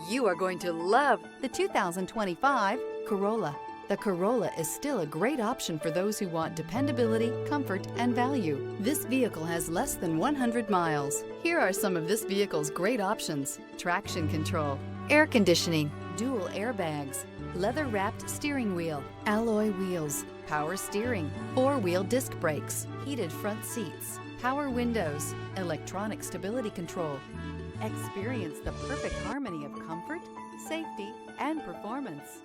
You are going to love the 2025 Corolla. The Corolla is still a great option for those who want dependability, comfort, and value. This vehicle has less than 100 miles. Here are some of this vehicle's great options: traction control, air conditioning, dual airbags, leather-wrapped steering wheel, alloy wheels, power steering, four-wheel disc brakes, heated front seats, power windows, electronic stability control. Experience the perfect harmony of comfort, safety, and performance.